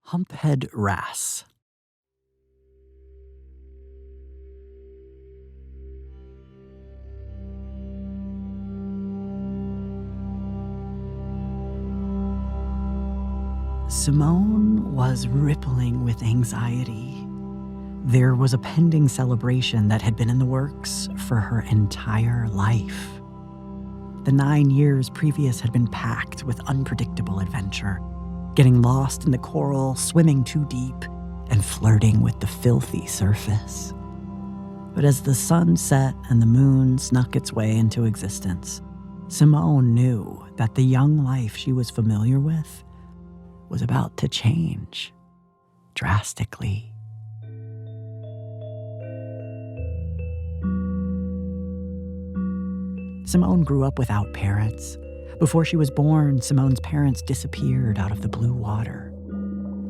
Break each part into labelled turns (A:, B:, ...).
A: Humphead Wrasse. Simone was rippling with anxiety. There was a pending celebration that had been in the works for her entire life. The 9 years previous had been packed with unpredictable adventure, getting lost in the coral, swimming too deep, and flirting with the filthy surface. But as the sun set and the moon snuck its way into existence, Simone knew that the young life she was familiar with was about to change drastically. Simone grew up without parents. Before she was born, Simone's parents disappeared out of the blue water.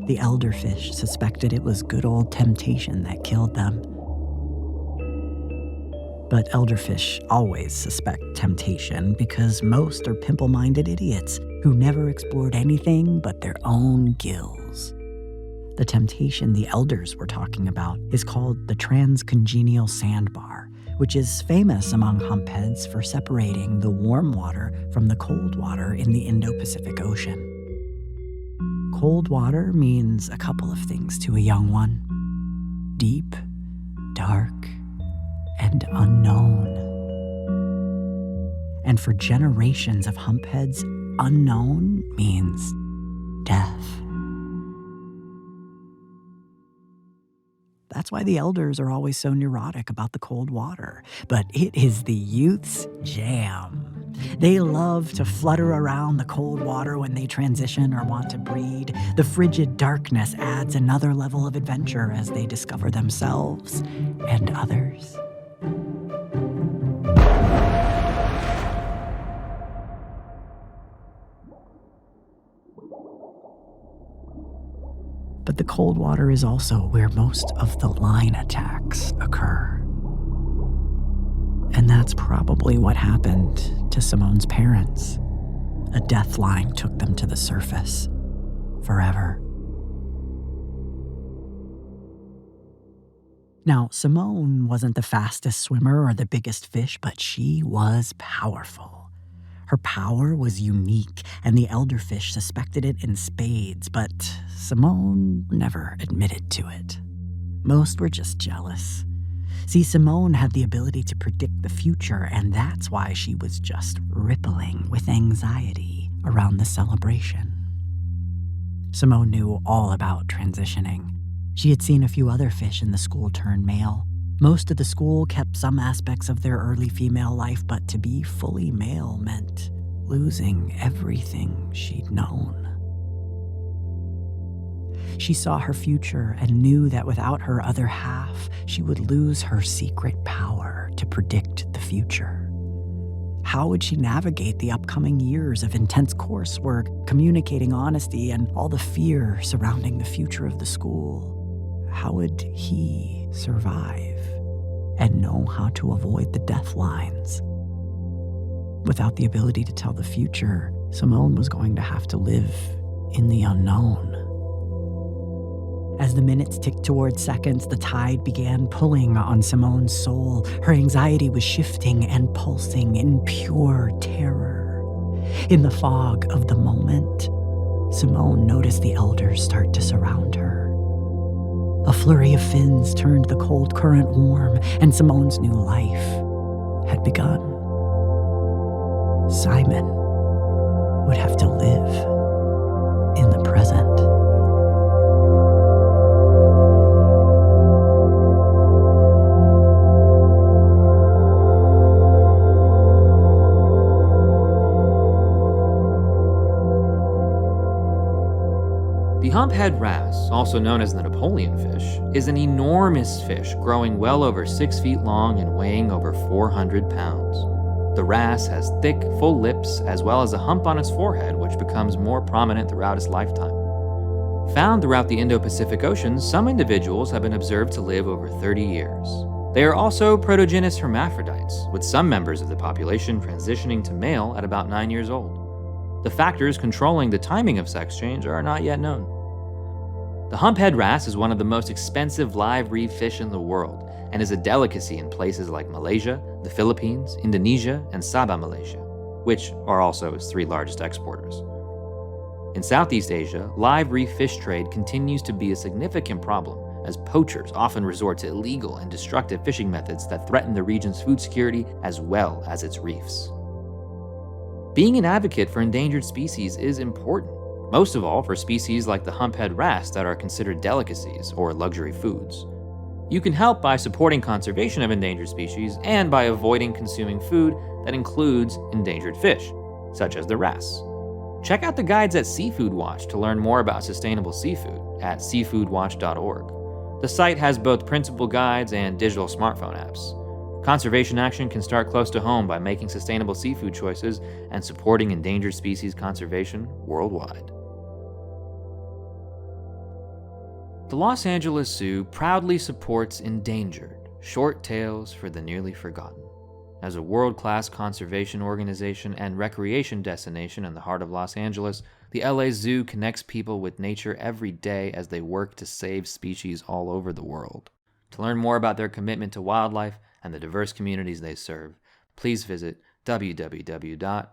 A: The elderfish suspected it was good old temptation that killed them. But elderfish always suspect temptation because most are pimple-minded idiots who never explored anything but their own gills. The temptation the elders were talking about is called the transcongenial sandbar, which is famous among humpheads for separating the warm water from the cold water in the Indo-Pacific Ocean. Cold water means a couple of things to a young one: deep, dark, and unknown. And for generations of humpheads, unknown means death. That's why the elders are always so neurotic about the cold water. But it is the youth's jam. They love to flutter around the cold water when they transition or want to breed. The frigid darkness adds another level of adventure as they discover themselves and others. But the cold water is also where most of the line attacks occur. And that's probably what happened to Simone's parents. A death line took them to the surface forever. Now, Simone wasn't the fastest swimmer or the biggest fish, but she was powerful. Her power was unique, and the elderfish suspected it in spades, but Simone never admitted to it. Most were just jealous. See, Simone had the ability to predict the future, and that's why she was just rippling with anxiety around the celebration. Simone knew all about transitioning. She had seen a few other fish in the school turn male. Most of the school kept some aspects of their early female life, but to be fully male meant losing everything she'd known. She saw her future and knew that without her other half, she would lose her secret power to predict the future. How would she navigate the upcoming years of intense coursework, communicating honesty, and all the fear surrounding the future of the school? How would he survive and know how to avoid the death lines? Without the ability to tell the future, Simone was going to have to live in the unknown. As the minutes ticked toward seconds, the tide began pulling on Simone's soul. Her anxiety was shifting and pulsing in pure terror. In the fog of the moment, Simone noticed the elders start to surround her. A flurry of fins turned the cold current warm, and Simone's new life had begun. Simon would have to live in the present.
B: The Humphead Wrasse, also known as the Napoleon fish, is an enormous fish growing well over 6 feet long and weighing over 400 pounds. The wrasse has thick, full lips as well as a hump on its forehead which becomes more prominent throughout its lifetime. Found throughout the Indo-Pacific Ocean, some individuals have been observed to live over 30 years. They are also protogynous hermaphrodites, with some members of the population transitioning to male at about 9 years old. The factors controlling the timing of sex change are not yet known. The Humphead Wrasse is one of the most expensive live reef fish in the world and is a delicacy in places like Malaysia, the Philippines, Indonesia, and Sabah, Malaysia, which are also its 3 largest exporters. In Southeast Asia, live reef fish trade continues to be a significant problem, as poachers often resort to illegal and destructive fishing methods that threaten the region's food security as well as its reefs. Being an advocate for endangered species is important, most of all for species like the Humphead Wrasse that are considered delicacies or luxury foods. You can help by supporting conservation of endangered species and by avoiding consuming food that includes endangered fish, such as the wrasse. Check out the guides at Seafood Watch to learn more about sustainable seafood at seafoodwatch.org. The site has both printable guides and digital smartphone apps. Conservation action can start close to home by making sustainable seafood choices and supporting endangered species conservation worldwide. The Los Angeles Zoo proudly supports Endangered, short tales for the nearly forgotten. As a world-class conservation organization and recreation destination in the heart of Los Angeles, the LA Zoo connects people with nature every day as they work to save species all over the world. To learn more about their commitment to wildlife and the diverse communities they serve, please visit www.lazoo.org.